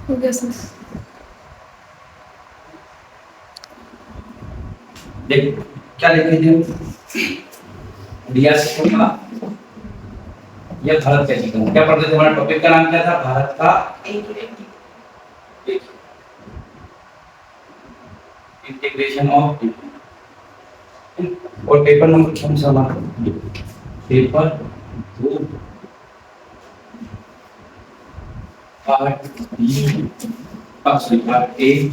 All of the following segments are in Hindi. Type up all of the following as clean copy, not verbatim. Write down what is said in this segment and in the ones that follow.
हो गया सर। देखो क्या लिखे थे, रियासतों का, यह भारत का एकीकरण। क्या पढ़ते थे, हमारा टॉपिक का नाम क्या था, भारत का इंटीग्रेशन ऑफ। और पेपर नंबर कौन सा हमारा, paper 2 part B, part A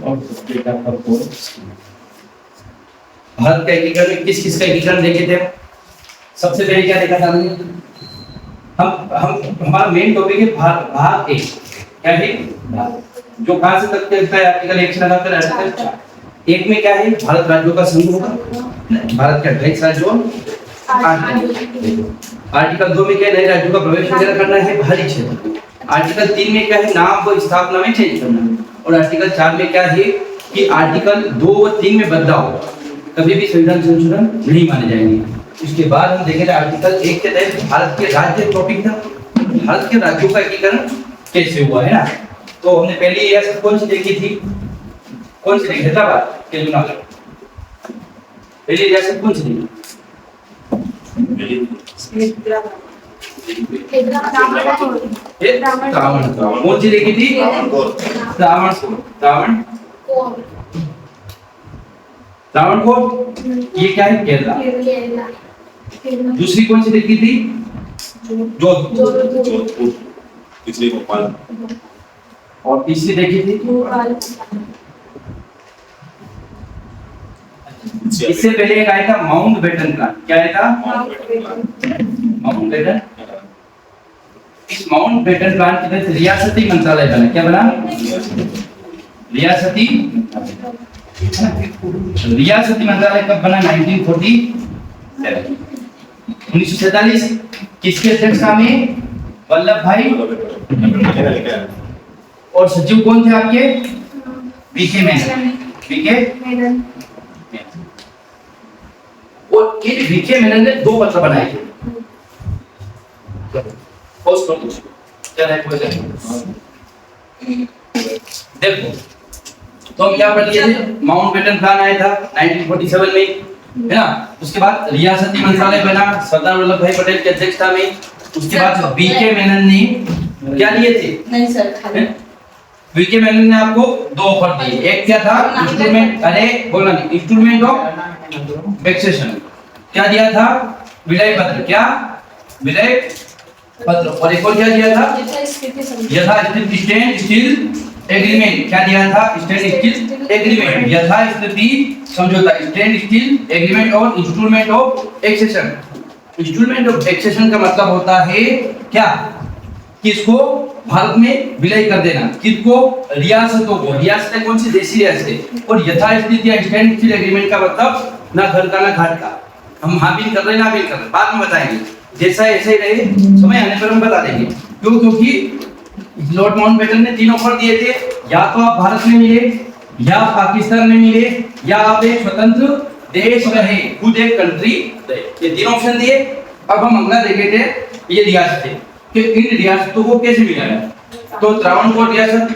और पेपर 4। भारत का एकीकरण में किस किस का एकीकरण देखे थे। सबसे पहले क्या देखा था हमने, हम हमारा मेन टॉपिक है भाग ए। क्या है, जो कहां से तक चलता है, आर्टिकल 1 से लगाकर आर्टिकल 4। एक में क्या है, भारत राज्यों का समूह होगा, भारत के 28 राज्यों। आर्टिकल 2 में क्या है, नए राज्यों का प्रवेश वगैरह करना है, बाहरी क्षेत्र। आर्टिकल 3 में क्या है, नाम व स्थापना में चेंज करना है। और आर्टिकल 4 में क्या है कि आर्टिकल 2 व 3 में बदलाव कभी भी संविधान संशोधन नहीं माने जाएंगे। उसके बाद हम देखेंगे आर्टिकल 1 के तहत भारत के राज्य टॉपिक था, भारत के राज्यों का एकीकरण कैसे हुआ है ना। तो हमने पहली रियासत कौन सी देखी थी, कौन सी देखी, हैदराबाद के जूनागढ़। पहली रियासत कौन सी देखी, कौन सी देखी थी, त्रावणकोर। ये क्या है, केरला। दूसरी कौन सी देखी थी, जोधपुर। तीसरी भोपाल। और तीसरी देखी थी भोपाल। इससे पहले एक आया था माउंटबेटन प्लान। क्या आया था, माउंटबेटन। इस माउंटबेटन प्लान के तहत रियासती मंत्रालय बना। क्या बना, रियासती मंत्रालय कब बना, 1947। किसके अध्यक्षता में, वल्लभ भाई। और सचिव कौन थे आपके, वीके मेनन। और इन वीके मेनन ने 2 पत्र बनाए थे। देखो तो हम क्या पढ़ लिए थे, माउंटबेटन प्लान आया था 1947 में, है ना। उसके बाद रियासती मंत्रालय बना सरदार वल्लभ भाई पटेल की अध्यक्षता में। उसके बाद वीके मेनन ने क्या लिए थे, नहीं सर, वीके मेनन ने आपको 2 ऑफर दिए। एक क्या था, इंस्ट्रूमेंट, अरे बोलना नहीं, इंस्ट्रूमेंट ऑफ टैक्सेशन। क्या दिया था, विलय पत्र। क्या, विलय पत्र। और एक और क्या दिया था, यथास्थिति स्टैंड स्टिल एग्रीमेंट। क्या दिया था, स्टैंड स्टिल एग्रीमेंट, यथास्थिति समझौता, स्टैंड स्टिल एग्रीमेंट। और instrument of taxation. Instrument of taxation का मतलब होता है क्या, किसको, भारत में विलय कर देना। किसको, रियासतों को। रियासतें कौन सी, देशी रियासतें। और यथास्थिति या स्टैंड स्टिल एग्रीमेंट का मतलब ना घर का ना घाट का। हम हाँ भी कर रहे ना भी कर रहे, बाद में बताएंगे, जैसा ऐसे ही रहे, समय आने पर हम बता देंगे। क्यों, क्योंकि लॉर्ड माउंटबेटन ने 3 ऑफर दिए थे, या तो आप भारत में मिले, या पाकिस्तान में मिले, या आप एक स्वतंत्र देश रहे, खुद एक कंट्री रहे। ये 3 ऑप्शन दिए। अब हम अगला देखे थे, ये रियासतें कि इन रियासतों को कैसे मिलाया। तो त्रावणकोर रियासत,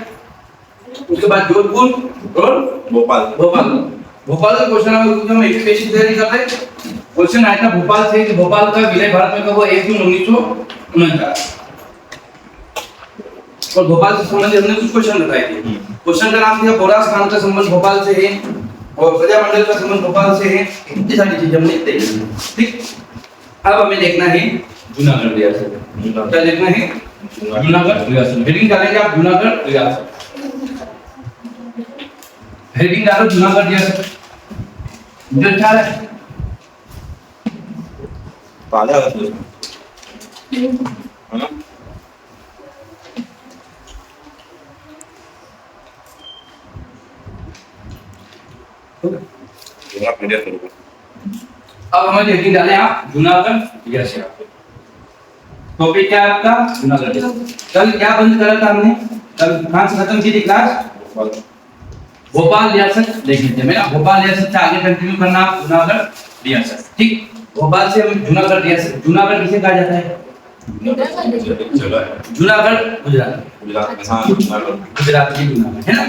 उसके बाद जोधपुर और भोपाल का क्वेश्चन हम एजुकेशन की तैयारी कर रहे हैं। क्वेश्चन आया था भोपाल से कि भोपाल का विलय भारत में कब हुआ, 1 जून 1949। और भोपाल से संबंधित हमने कुछ क्वेश्चन बताए थे। क्वेश्चन का नाम था बोरास खान का संबंध भोपाल से है, और प्रजामंडल का संबंध भोपाल से है। ये सारी चीजें हमने देखी। ठीक, अब हमें देखना है जूनागढ़ रियासत। क्या देखना है, जूनागढ़ रियासत। हेडिंग डालेंगे आप, जूनागढ़ रियासत। हेडिंग डालो, जूनागढ़ रियासत। जो अच्छा है पहले अगर है ना, अब हमें हेडिंग डालें आप, जूनागढ़ रियासत। टॉपिक क्या है आपका, जूनागढ़। कल क्या बंद करा था हमने, कल कहां से खत्म की थी क्लास, भोपाल रियासत देखे थे। मेरा भोपाल रियासत से आगे कंटिन्यू करना आप, जूनागढ़ रियासत। ठीक, भोपाल से हम जूनागढ़ रियासत। जूनागढ़ किसे कहा जाता है, जगह है जूनागढ़ गुजरात, गुजरात में। हाँ जूनागढ़। गुजरात की जूनागढ़ है ना।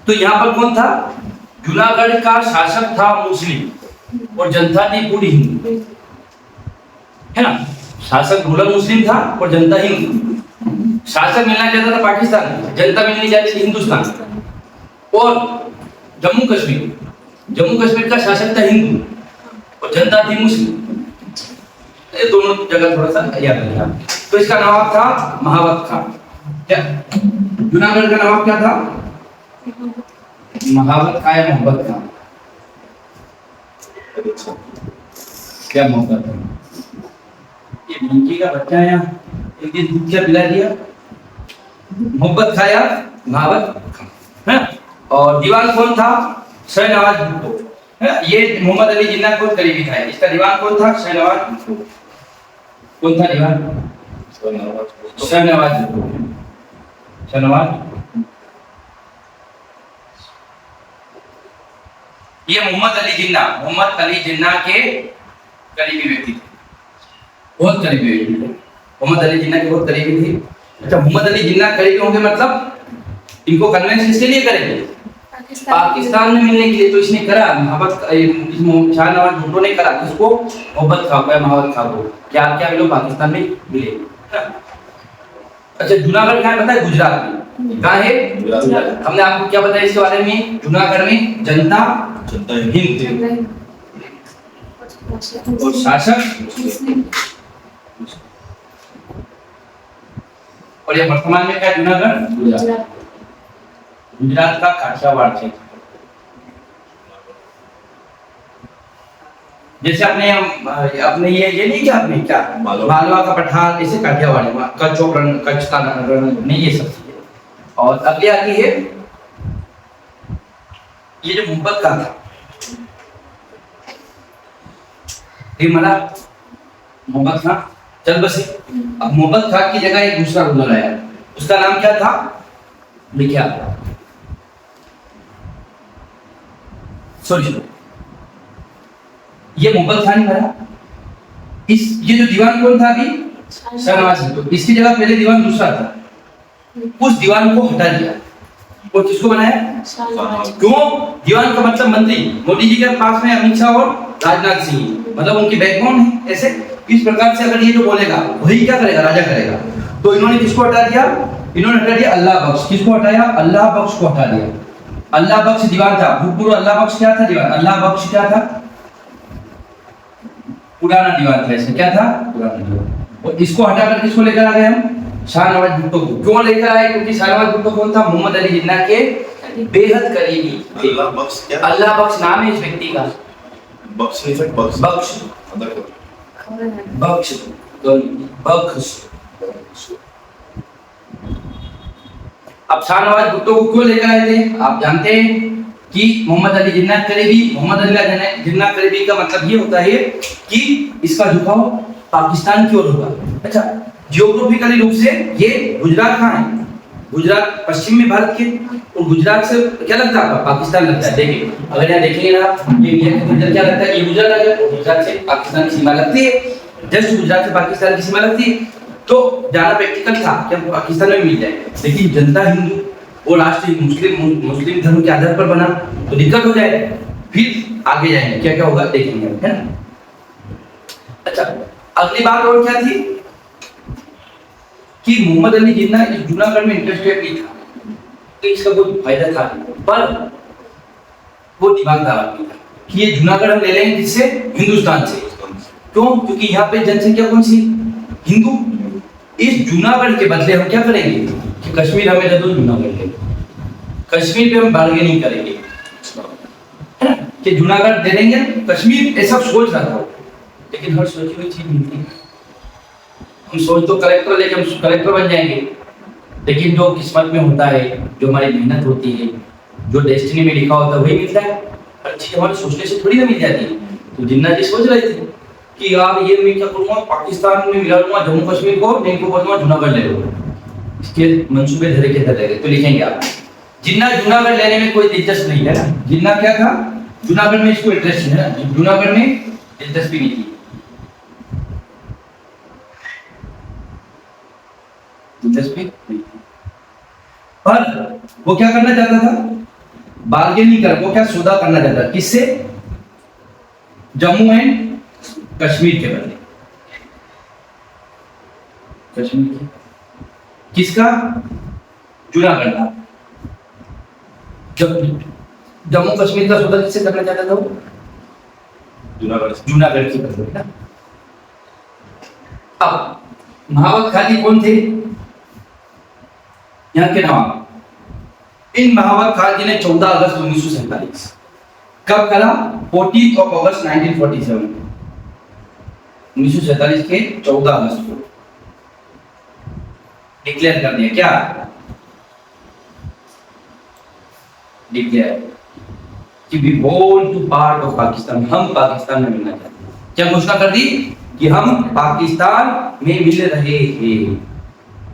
तो यहाँ पर कौन था? जूनागढ़ का शासक था मुस्लिम और जनता थी पूरी हिंदू, है ना। शासक रूलर मुस्लिम था और जनता हिंदू। शासक मिलना चाहता था पाकिस्तान, जनता मिलनी चाहती थी हिंदुस्तान। और जम्मू कश्मीर का शासक था हिंदू और जनता थी मुस्लिम। ये दोनों जगह थोड़ा सा याद रखना। तो इसका नवाब था महावत खान। क्या जूनागढ़ का नवाब क्या था? महावत खान या मोहब्बत खान? अच्छा क्या मोहब्बत है? ये मिंकी का बच्चा है यहाँ, एक दिन दूध क्या पिला दिया? मोहब्बत खाया महावत खान है। और दीवान कौन था? शहनवाज भुट्टो है। ये मोहम्मद अली जिन्ना को करीबी था। इसका दीवान कौन था? शहनवाज भुट्टो। कौन था दीवान? शहनवाज भुट्टो। शहनवाज ये मोहम्मद अली जिन्ना के करीबी व्यक्ति थे, बहुत करीबी व्यक्ति थे। मोहम्मद अली जिन्ना के बहुत करीबी थे। अच्छा, मोहम्मद अली जिन्ना करीबी होंगे मतलब इनको कन्वेंस किसके लिए करेंगे? पाकिस्तान में मिलने के लिए। तो इसने करा शाहनवाज भुट्टो ने करा किसको? मोहब्बत खां को या महावत खां को। क्या क्या लोग पाकिस्तान में मिले। अच्छा, जूनागढ़ कहाँ पता है? गुजरात में। कहाँ है? गुजरात। हमने आपको क्या बताया इसके बारे में? जूनागढ़ में जनता हिंद और शासक। और ये वर्तमान में क्या? जूनागढ़ गुजरात का काठियावाड़ क्षेत्र। जैसे अपने ये नहीं क्या आपने क्या मालवा का पठार, ऐसे काठियावाड़ है। कच्छ और कच्छ का रण नहीं, ये सब चीजें। और अगली आती है ये जो मोहब्बत का था, ये मरा मोहब्बत खां चल बसे। अब मोहब्बत खां की जगह एक दूसरा रूलर आया, उसका नाम क्या था? लिखिया। सॉरी, ये मोहब्बत खान ही मरा। ये जो दीवान कौन था अभी? शहनवाज भुट्टो। इसकी जगह पहले दीवान दूसरा था, उस दीवान को हटा दिया और किसको बनाया? क्यों? दीवान का मतलब मंत्री। मोदी जी के पास में अमित शाह और राजनाथ सिंह, मतलब उनकी बैकबोन है। ऐसे इस प्रकार से अगर ये जो बोलेगा वही क्या करेगा? राजा करेगा। तो इन्होंने किसको हटा दिया? इन्होंने हटा दिया अल्लाह बख्श। किसको हटाया? अल्लाह बख्श को हटा दिया। अल्लाह बख्श दीवान था, भूतपूर्व अल्लाह बख्श क्या था? दीवान। अल्लाह बख्श क्या था? पुराना दीवान था। इसमें क्या था? पुराना दीवान। और इसको हटाकर किसको लेकर आ गए हम? शाहनवाज भुट्टो को। क्यों लेकर आए? क्योंकि शाहनवाज भुट्टो कौन था? मोहम्मद अली जिन्ना के बेहद करीबी। अल्लाह बख्श क्या? अल्लाह अल्लाह बख्श नाम है इस व्यक्ति का। बख्श नहीं सर, बख्श बख्श बख्श बख्श। अब शाहनवाज भुट्टो को क्यों लेकर आए थे? आप जानते हैं कि मोहम्मद अली जिन्ना करीबी। मोहम्मद अली जिन्ना करीबी का मतलब ये होता है कि इसका झुकाव पाकिस्तान की ओर होगा। अच्छा, जियोग्राफिकली रूप से ये गुजरात कहाँ है? गुजरात पश्चिम में भारत के, और गुजरात से क्या लगता है? पाकिस्तान लगता है। देखिए, अगर यहाँ देखेंगे ना, ये इंडिया के अंदर क्या लगता है? ये गुजरात आ गया। गुजरात से पाकिस्तान की सीमा लगती है, जस्ट गुजरात से पाकिस्तान की सीमा लगती है। तो जाना प्रैक्टिकल था कि हम पाकिस्तान में मिल जाए, लेकिन जनता हिंदू और राष्ट्र मुस्लिम धर्म के आधार पर बना तो दिक्कत हो जाए। फिर आगे जाएंगे, क्या क्या होगा देखेंगे, है ना। अच्छा, अगली बात और क्या थी कि मोहम्मद अली जिन्ना इस जूनागढ़ में इंटरेस्टेड नहीं था, तो इसका कोई फायदा था, पर वो दिमागदार आदमी था कि ये जूनागढ़ हम ले लेंगे किससे? हिंदुस्तान से। क्यों? क्योंकि यहाँ पे जनसंख्या कौन सी? हिंदू। इस जूनागढ़ के बदले हम क्या करेंगे कि कश्मीर हमें दे दो, जूनागढ़ ले लो। कश्मीर पे हम बार्गेनिंग करेंगे, है ना, कि जूनागढ़ दे देंगे कश्मीर। ऐसा सोच रहा था, लेकिन हर सोची हुई चीज मिलती है। हम सोच तो कलेक्टर लेके हम कलेक्टर बन जाएंगे, लेकिन जो किस्मत में होता है, जो हमारी मेहनत होती है, जो डेस्टिनी में लिखा होता है, वही मिलता है। हर चीज हमारे सोचने से थोड़ी ना मिल जाती है। तो जिन्ना जी सोच रहे थे कि यार ये मैं क्या करूंगा, पाकिस्तान में मिला लूंगा जम्मू कश्मीर को, मैं इनको बोलूंगा जूनागढ़ ले लो। इसके मंसूबे धरे के धरे तो लिखेंगे आप। जिन्ना जूनागढ़ लेने में कोई दिलचस्प नहीं है ना। जिन्ना क्या था? जूनागढ़ में इसको इंटरेस्ट है ना, जूनागढ़ में दिलचस्पी नहीं थी। दिलचस्पी नहीं थी। पर वो क्या करना चाहता था, बार्गेनिंग कर, वो क्या सौदा करना चाहता था, किससे? जम्मू एंड कश्मीर के बदले। कश्मीर के किसका? जूनागढ़ का। जम्मू कश्मीर का सौदा किससे करना चाहता था वो? जूनागढ़ की बदले ना। अब महावत खानी कौन थे? यहाँ के नवाब। इन महावत खान जी ने 14 अगस्त 1947 कब करा? 14 अगस्त 1947 1947 के 14 अगस्त को डिक्लेयर कर दिया। क्या डिक्लेयर? कि we want to part of Pakistan, हम पाकिस्तान में मिलना चाहते हैं। क्या घोषणा कर दी? कि हम पाकिस्तान में मिल रहे हैं।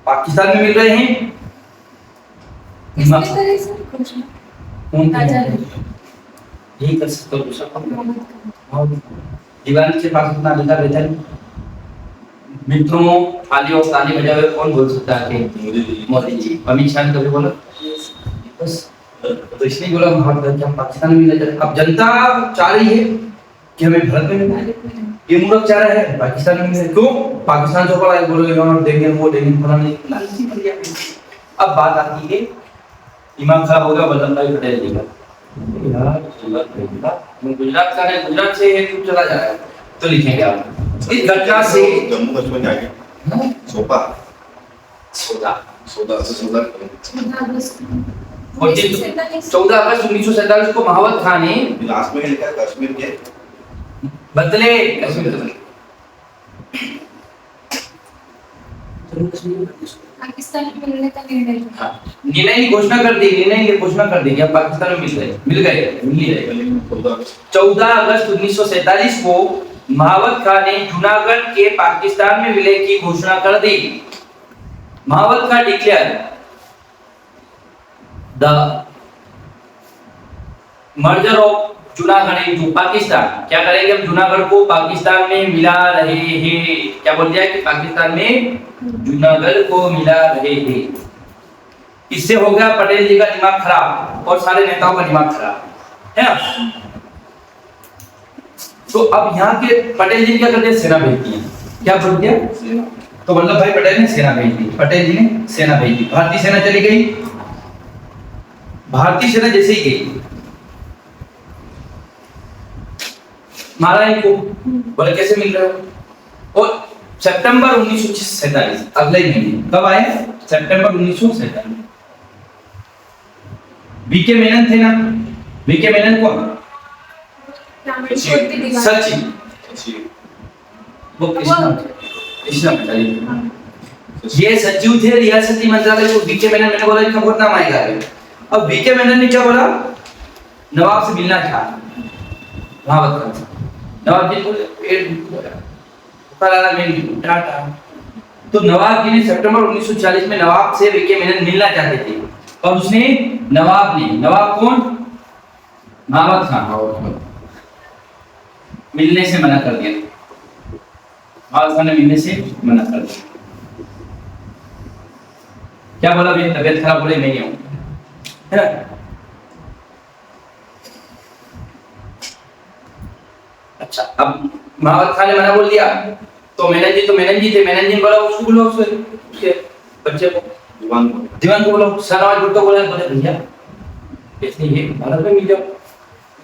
पाकिस्तान में मिल रहे हैं। यही कर सकते हो। दीवान के पास उतना अधिकार रहता है। मित्रों, ताली और ताली बजाए हुए कौन बोल सकता है? मोदी जी। अमित शाह ने कभी बोला? बस तो इसलिए बोला हम पाकिस्तान में मिलना चाहते हैं। अब जनता चाह रही है कि हमें भारत में मिलना है। ये मूर्ख चाह रहा है पाकिस्तान में मिलना। क्यों? पाकिस्तान जो बड़ा है, बोलो हम देंगे, वो देंगे, फलाना नहीं, लालची बन गया। अब बात आती है, दिमाग खराब हो गया वल्लभ भाई पटेल जी का। यार गुजरात का है, गुजरात से है, तू चला जा रहा है, तो लिखेंगे आप इस घटना से जम्मू कश्मीर में आगे सोपा सौदा सौदा से सौदा 14 अगस्त 1947 को महावत खान ने लास्ट में लिखा कश्मीर के बदले कश्मीर पाकिस्तान में मिलने का निर्णय निर्णय की घोषणा कर दी। निर्णय की घोषणा कर दी कि अब पाकिस्तान में मिल ही रहे। 14 अगस्त 1947 को महावत खान ने जूनागढ़ के पाकिस्तान में विलय की घोषणा कर दी। Mahabat Khan declare the merger of Junagadh into Pakistan. क्या करेंगे? हम जूनागढ़ को पाकिस्तान में मिला रहे हैं। क्या बोल दिया कि पाकिस्तान में जूनागढ़ को मिला रहे हैं। इससे हो गया पटेल जी का दिमाग खराब और सारे नेताओं का दिमाग खराब है ना। तो अब यहाँ के पटेल जी क्या करते हैं? सेना भेजती है। क्या बोल दिया? तो वल्लभ भाई पटेल ने सेना भेज दी। पटेल जी ने सेना भेज दी। भारतीय सेना चली गई। भारतीय सेना जैसे ही गई, मारा इनको, बोले कैसे मिल रहे हो। और सितंबर 1947 अगले महीने कब आए? सितंबर 1947। वीके मेनन थे ना। वीके मेनन कौन? सचिव। वो कृष्णा ये सचिव थे रियासती मंत्रालय को। वीके मेनन, मैंने बोला इनका बहुत नाम आएगा। अब वीके मेनन ने क्या बोला? नवाब से मिलना था। महावत खान से नवाब जी को टाटा। तो नवाब जी ने सितंबर 1940 में नवाब से वीके मेनन मिलना चाहते थे और उसने नवाब कौन? महावत खान मिलने से मना कर दिया। महावत खान ने मिलने से मना कर दिया। क्या बोला? मेरी तबीयत खराब, बोले मैं नहीं हूं, है ना। अच्छा, अब महावत खान ने मना बोल दिया तो मेनन जी थे। मेनन जी ने बोला उसको बोलो, उसके बच्चे को, दीवान को बोलो। सनवाज भुट्टो बोला, बोले भैया ऐसे ये भारत में मिल जाओ।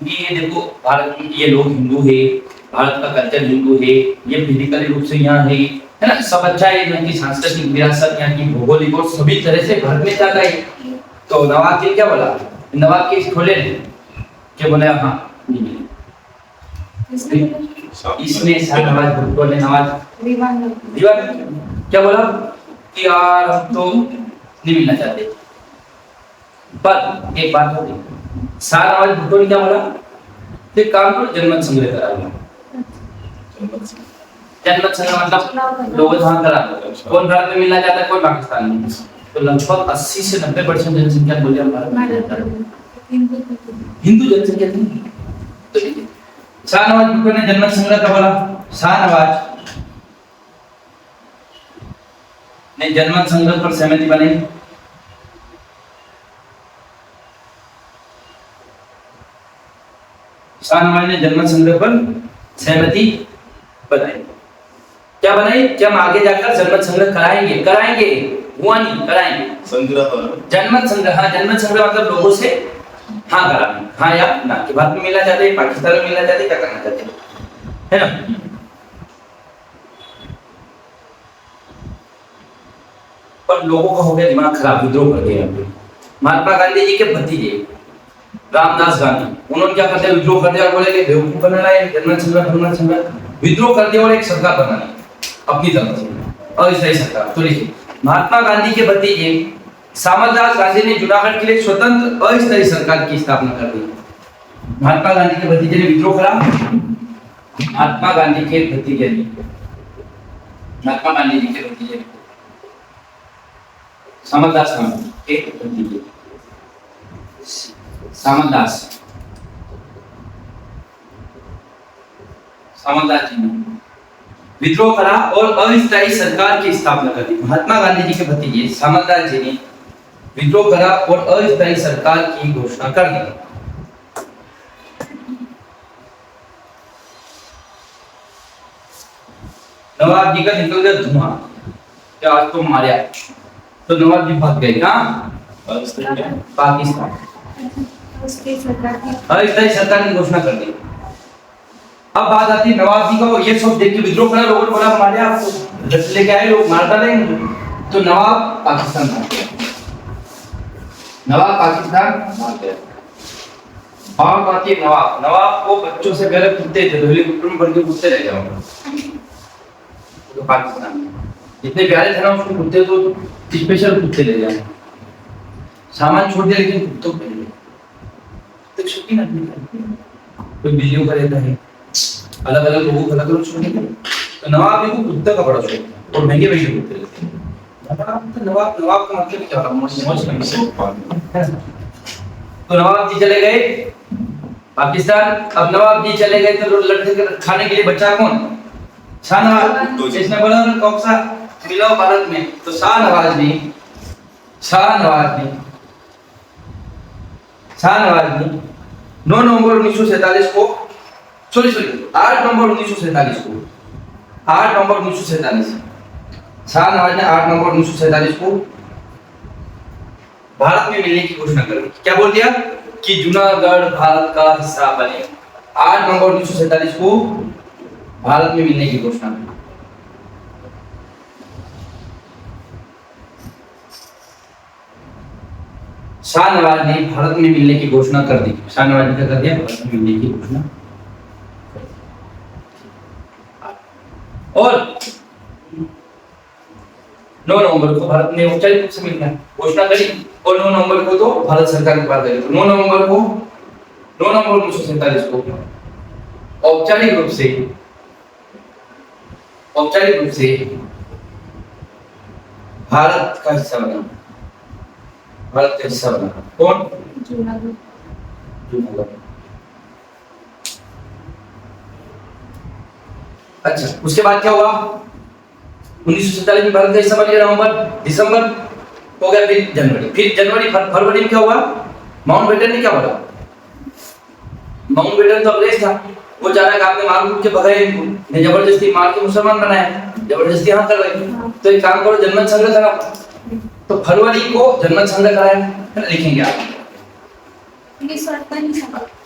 ये देखो भारत में ये लोग हिंदू है, भारत का कल्चर हिंदू है, ये फिजिकली रूप से यहाँ है ना, सब अच्छा है। यहाँ की सांस्कृतिक विरासत, यहाँ की भौगोलिक और सभी तरह से भारत में जाता है। तो नवाब जी क्या बोला? नवाब के खोले क्या बोले? हाँ इसने नवाज भुट्टो ने दीवान क्या बोला कि यार हम तो नहीं मिलना चाहते। पर एक बात होती, नवाज भुट्टो ने क्या बोला? एक काम करो, जनमत संग्रह करा लो। जनमत संग्रह मतलब लोगों वहां करा लो। कौन भारत में मिलना चाहता है, कौन पाकिस्तान में। तो लगभग 80 से 90% जनसंख्या बोल रहे भारत में हिंदू जनसंख्या नहीं। तो शाहनवाज भुट्टो ने जनमत संग्रह का बोला। शाहनवाज ने जनमत संग्रह पर सहमति बनाई। शाहनवाज ने जनमत संग्रह पर सहमति बनाई। क्या बनाई कि हम आगे जाकर जनमत संग्रह कराएंगे हुआ नहीं, कराएंगे। संग्रह जनमत संग्रह, हाँ जनमत संग्रह मतलब लोगों से हाँ कराना, हाँ या ना कि भारत में मिलना चाहते हैं, पाकिस्तान में मिलना चाहते हैं, क्या करना चाहते हैं, है ना। पर लोगों का हो गया दिमाग खराब, विद्रोह कर दिया। महात्मा गांधी जी के भतीजे रामदास गांधी, उन्होंने क्या करते विद्रोह कर दिया और बोले कि बेवकूफ बनाना है, जनमत संग्रह विद्रोह कर दिया और एक सरकार बनानी अपनी तरफ से, अस्थायी सरकार। तो देखिए महात्मा गांधी के भतीजे श्यामलदास गांधी ने जूनागढ़ के लिए स्वतंत्र अस्थायी सरकार की स्थापना कर दी। महात्मा गांधी के भतीजे ने विद्रोह करा, महात्मा गांधी के भतीजे ने, महात्मा गांधी जी के भतीजे श्यामलदास गांधी के भतीजे श्यामलदास जी ने विद्रोह करा और अस्थायी सरकार की स्थापना कर दी। महात्मा गांधी जी के भतीजे श्यामलदास जी ने विद्रोह करा और अस्थायी सरकार की घोषणा कर दी। नवाब जी का निकल गया धुआं, क्या आज तो मारा, तो नवाब जी भाग गए कहां, पाकिस्तान। अस्थायी सरकार की घोषणा कर दी। अब बात आती है नवाब जी का, वो ये सब देख के विद्रोह करा, लोगों ने बोला मारे आपको लेके आए लोग, मार डालेंगे, तो नवाब पाकिस्तान भाग गया, नवाब पाकिस्तान भाग गया। बात आती है नवाब को बच्चों से पहले कुत्ते थे, तो हेलीकॉप्टर में बढ़ के कुत्ते ले जाओ, तो पाकिस्तान में इतने प्यारे थे ना उसको कुत्ते, तो स्पेशल कुत्ते ले जाए, सामान छोड़ दिया लेकिन कुत्तों को ले तो शौकीन आदमी था, कोई बिल्लियों का रहता है, अलग अलग लोगों को अलग अलग छोड़ने के, तो नवाब जी को कुत्ते का बड़ा शौक था और महंगे महंगे कुत्ते लेते हैं। नवाब का मतलब क्या होता, तो नवाब जी चले गए पाकिस्तान। अब नवाब जी चले गए तो लड़के खाने के लिए बचा कौन, शाहनवाज। इसने बोला कौन सा मिलाओ भारत में, तो शाहनवाज ने 9 नवंबर 1947 को 8 नवंबर 1947 को, 8 नवंबर 1947 शाहनवाज ने 8 नवंबर 1947 को भारत में मिलने की घोषणा कर दी। क्या बोल दिया कि जूनागढ़ भारत का हिस्सा बने। 8 नवंबर 1947 को भारत में मिलने की घोषणा की। शाहनवाज ने भारत में मिलने की घोषणा कर दी। शाहनवाज ने क्या कर दिया, भारत में मिलने की घोषणा। और 9 नवंबर को भारत ने औपचारिक रूप से मिलना घोषणा करी, और 9 नवंबर को तो भारत सरकार की बात करी, तो 9 नवंबर 1947 को औपचारिक रूप से भारत का हिस्सा बना। भारत का हिस्सा बना कौन, जूनागढ़। अच्छा, उसके बाद क्या हुआ, 1947 में भारत का हिस्सा बन गया। नवंबर दिसंबर हो गया, फिर जनवरी फरवरी में क्या हुआ, माउंटबेटन ने क्या बोला, माउंटबेटन तो अंग्रेज था, वो चाह रहा है कि आपने मार के भगाए इनको, ने जबरदस्ती मार के मुसलमान बनाया, जबरदस्ती हाँ कर रहे, तो एक काम करो जनमत संग्रह कराओ। तो फरवरी को जनमत संग्रह कराया, है ना, लिखेंगे आप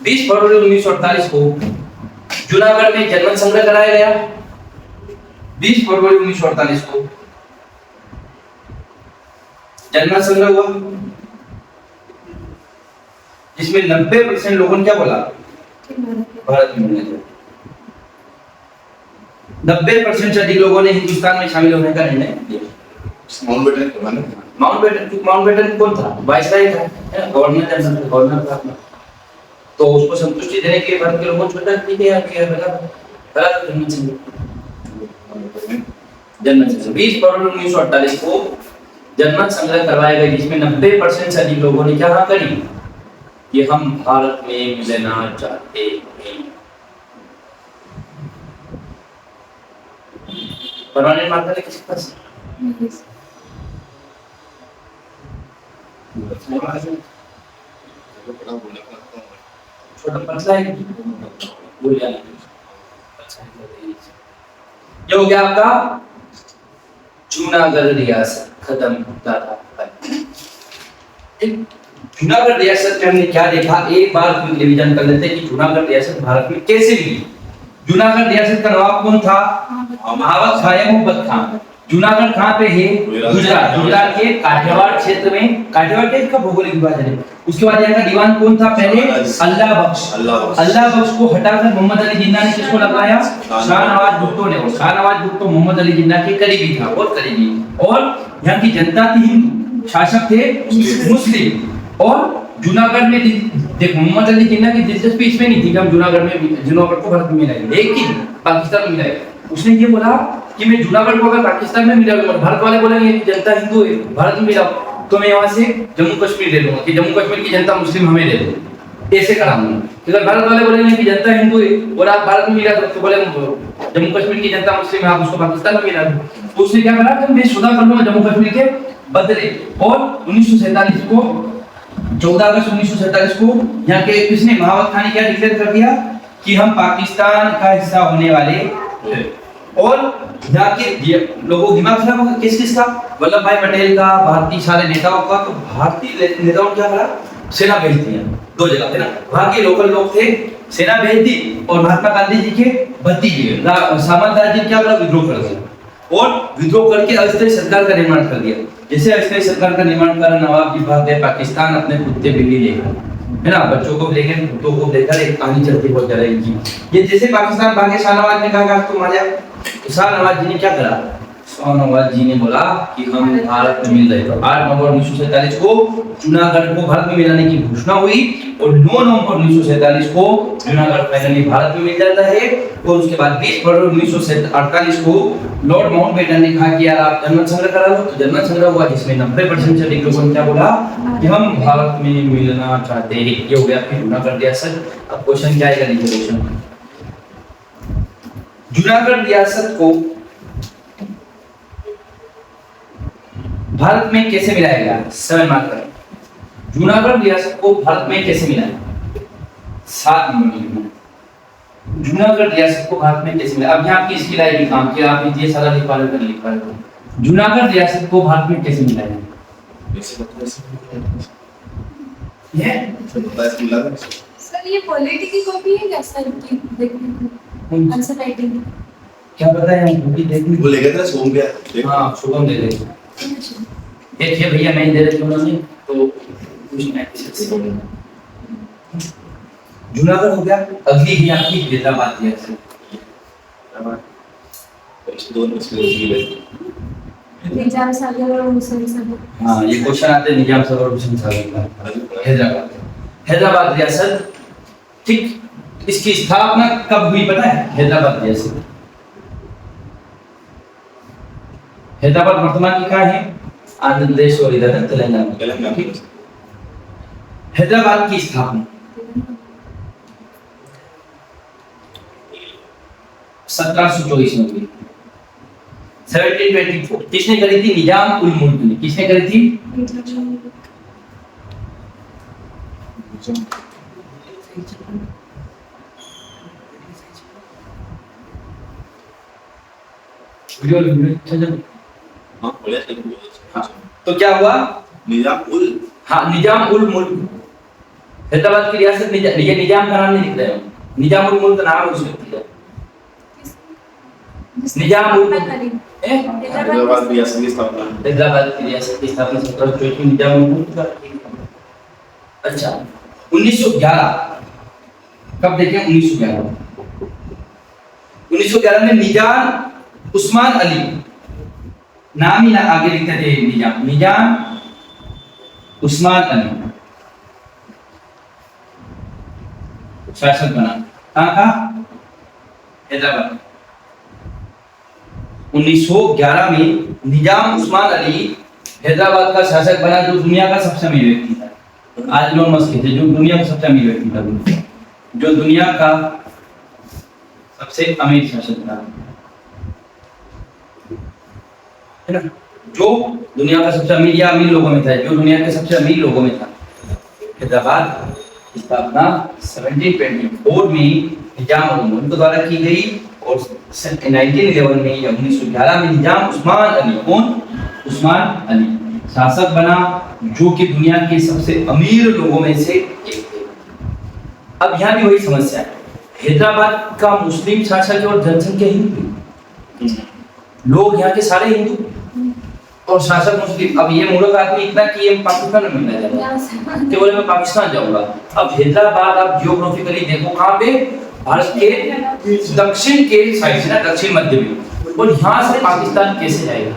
20 फरवरी 1948 को जूनागढ़ में जनमत संग्रह कराया गया। 20 फरवरी 1948 को जनमत संग्रह हुआ, जिसमें 90% लोगों ने क्या बोला, भारत में मिलना चाहिए। 90% से अधिक लोगों ने हिंदुस्तान में शामिल होने का निर्णय लिया। माउंटबेटन कौन था, वाइसराय था, गवर्नर था, तो उसको संतुष्टि देने के लिए भारत के लोगों ने छोटा ठीक है जनमत संग्रह 20 फरवरी 1948 को जनमत संग्रह करवाया गया, जिसमें 90% से अधिक लोगों ने क्या हाँ करी कि हम भारत में मिलना चाहते हैं। परमानेंट मार्कर किसके पास, छोटा पतला है बोलिए। ये हो गया आपका जूनागढ़ रियासत खत्म होता था। ठीक, जूनागढ़ रियासत में हमने क्या देखा, एक बार क्विक रिवीजन कर लेते हैं कि जूनागढ़ रियासत भारत में कैसे मिली। जूनागढ़ रियासत का नवाब कौन था? महावत खां या मुहब्बत खां। जूनागढ़ कहां पे है? गुजरात। गुजरात के काठियावाड़ क्षेत्र में। काठियावाड़ के का भौगोलिक विभाजन है। उसके बाद यहाँ का दीवान कौन था पहले? अल्लाह बख्श। अल्लाह बख्श को हटाकर मोहम्मद अली जिन्ना ने किसको लगाया? शाहनवाज भुट्टो ने। और शाहनवाज भुट्टो मोहम्मद अली जिन्ना के करीबी था, बहुत करीबी। और यहाँ की जनता थी हिंदू, शासक थे मुस्लिम। और जूनागढ़ में देख मोहम्मद अली जिन्ना की दिलचस्पी इसमें नहीं थी कि हम जूनागढ़ को भारत में मिलाएंगे, लेकिन पाकिस्तान में मिलाएंगे। उसने ये बोला कि मैं जूनागढ़ को अगर पाकिस्तान में मिलाऊंगा, भारत वाले बोलेंगे कि जनता हिंदू है, भारत में मिलाओ, तो मैं यहाँ से जम्मू कश्मीर ले लूंगा कि जम्मू कश्मीर की जनता मुस्लिम हमें दे दो, ऐसे कराऊंगा। अगर भारत वाले बोलेंगे कि जनता हिंदू है और आप भारत में मिला दो, तो बोले जम्मू कश्मीर की जनता मुस्लिम है, आप उसको पाकिस्तान में मिला दो। तो उसने क्या करा कि मैं सौदा कर लूंगा जम्मू कश्मीर के बदले। और 1947 को 14 अगस्त 1947 को यहाँ के किसने, महावत खान ने क्या डिक्लेयर कर दिया कि हम पाकिस्तान का हिस्सा होने वाले हैं। और यहाँ के लोगों को दिमाग खराब होगा, किस किस का? वल्लभ भाई पटेल का, भारतीय सारे नेताओं का। तो भारतीय नेताओं क्या करा? सेना भेज दिया दो जगह है ना, वहाँ के लोकल लोग थे, सेना भेज दी। और महात्मा गांधी जी के भतीजे सामंतराय जी क्या करा? विद्रोह कर दिया। और विद्रोह करके अस्थायी सरकार का निर्माण कर दिया। जैसे अस्थायी सरकार का निर्माण करा, नवाब जी भाग गए पाकिस्तान अपने कुत्ते बिल्ली लेकर, है ना, बच्चों को लेकर, कुत्तों को लेकर। एक कहानी चलती बहुत ज्यादा इनकी। ये जैसे पाकिस्तान भागे, शाहनवाज ने कहा तुम आ जाओ। शाहनवाज जी ने क्या करा? शाहनवाज जी ने बोला कि हम भारत में मिल रहे। तो 8 नवंबर 1947 को जूनागढ़ को भारत में मिलाने की घोषणा हुई। और 9 नवंबर 1947 को जूनागढ़ फाइनली भारत में मिल जाता है। और उसके बाद 20 फरवरी 1948 को लॉर्ड माउंटबेटन ने कहा कि यार आप जनमत संग्रह करा लो। तो जनमत संग्रह हुआ, जिसमें 90% से अधिक लोगों ने क्या बोला कि हम भारत में मिलना चाहते हैं। ये हो गया फिर जूनागढ़ रियासत। अब क्वेश्चन क्या आएगा, लीजिए क्वेश्चन। जूनागढ़ रियासत को भारत में कैसे मिलाया गया? 7 मार्क करें। जूनागढ़ रियासत को भारत में कैसे मिलाया? 7 नंबर। जूनागढ़ रियासत को भारत में कैसे मिलाया? अब यहाँ आपकी स्किल आएगी काम की, आप ये सारा लिख पा रहे हो। जूनागढ़ रियासत को भारत में कैसे मिलाया? सर ये पॉलिटिकल कॉपी है क्या सर की देखने को? आंसर राइटिंग क्या पता है, हम भी देखने वो लेके तेरा सोम गया। हां, शुभम दे दे। एक ये भैया नहीं दे रहे थे उन्होंने, तो कुछ नहीं। जूनागढ़ हो गया। अगली ही आपकी हैदराबाद रियासत। निजाम सागर और हुसैन सागर। हाँ, ये क्वेश्चन आते हैं निजाम सागर और हुसैन सागर का। हैदराबाद, हैदराबाद रियासत। ठीक, इसकी स्थापना कब हुई पता है? हैदराबाद रियासत। हैदराबाद वर्तमान की कहाँ है? आंध्र प्रदेश और इधर तेलंगाना। हैदराबाद की स्थापना 1724 में हुई। 1724 किसने करी थी? निजाम उल मुल्क ने। किसने करी थी? हाँ, तो क्या हुआ? निजाम उल मुल्क। हैदराबाद की रियासत ये निजाम का नाम नहीं लिख रहे हो, निजाम उल मुल्क नाम है उस व्यक्ति का। निजाम उल मुल्क हैदराबाद रियासत की स्थापना। हैदराबाद की रियासत की स्थापना 1724 में निजाम उल मुल्क का। अच्छा, 1911 कब देखें? 1911 में निजाम उस्मान अली, नाम ही ना आगे लिखते थे निजाम उस्मान अली शासक बना। कहाँ का? हैदराबाद। 1911 में निजाम उस्मान अली हैदराबाद का शासक बना, जो दुनिया का सबसे अमीर व्यक्ति था। आज इलोन मस्क थे, जो दुनिया का सबसे अमीर व्यक्ति था, जो दुनिया का सबसे अमीर शासक था, है ना। जो दुनिया का सबसे अमीर या अमीर लोगों में था, जो दुनिया के सबसे अमीर लोगों में था। हैदराबाद की स्थापना 1724 में निजाम उल मुल्क द्वारा की गई और 1911 में या 1911 में निजाम उस्मान अली, कौन? उस्मान अली शासक बना, जो कि दुनिया के सबसे अमीर लोगों में से एक थे। अब यहाँ भी वही समस्या है, हैदराबाद का मुस्लिम शासक और जनसंख्या हिंदू, लोग यहाँ के सारे हिंदू और शासक मुस्लिम। अब ये मूर्ख आदमी इतना कि ये पाकिस्तान में मिलना चाहता है, बोले मैं पाकिस्तान जाऊंगा। अब हैदराबाद आप जियोग्राफिकली देखो कहाँ पे, भारत के दक्षिण के साइड से ना, दक्षिण मध्य में, और यहाँ से पाकिस्तान कैसे जाएगा?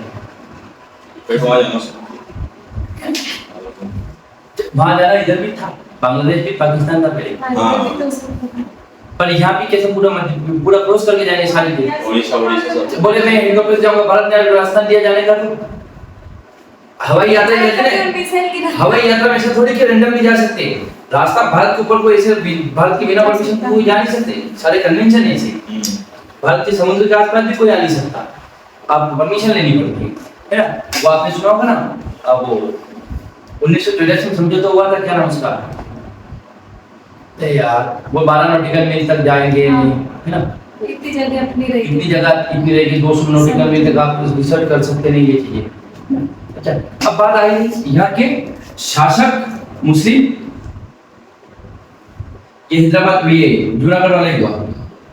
वहां जाना इधर भी था, बांग्लादेश भी पाकिस्तान का पहले, पर यहाँ भी कैसे पूरा क्रॉस करके जाएंगे सारी देश? ओडिशा सब बोले मैं हेलीकॉप्टर जाऊंगा, भारत ने रास्ता दिया जाने का, तो हवाई यात्रा हवाई यात्रा में ऐसे थोड़ी कि रैंडमली जा सकते हैं। रास्ता भारत के ऊपर कोई ऐसे भारत के बिना परमिशन कोई जा नहीं सकते, सारे कन्वेंशन है ऐसे। भारत के समुद्र के आसपास भी कोई आ नहीं सकता, आपको परमिशन लेनी पड़ती है ना। वो आपने सुना होगा ना, अब वो 1983 में समझौता हुआ था, क्या नाम उसका यार, वो 12 नॉटिकल मील तक जाएंगे, है ना, इतनी जगह अपनी रहेगी, इतनी जगह इतनी रहेगी, 200 नॉटिकल मील तक आप रिसर्च कर सकते नहीं ये चीजें। अच्छा, अब बात आई यहाँ के शासक मुस्लिम, ये हैदराबाद में ये जूनागढ़ वाले हुआ,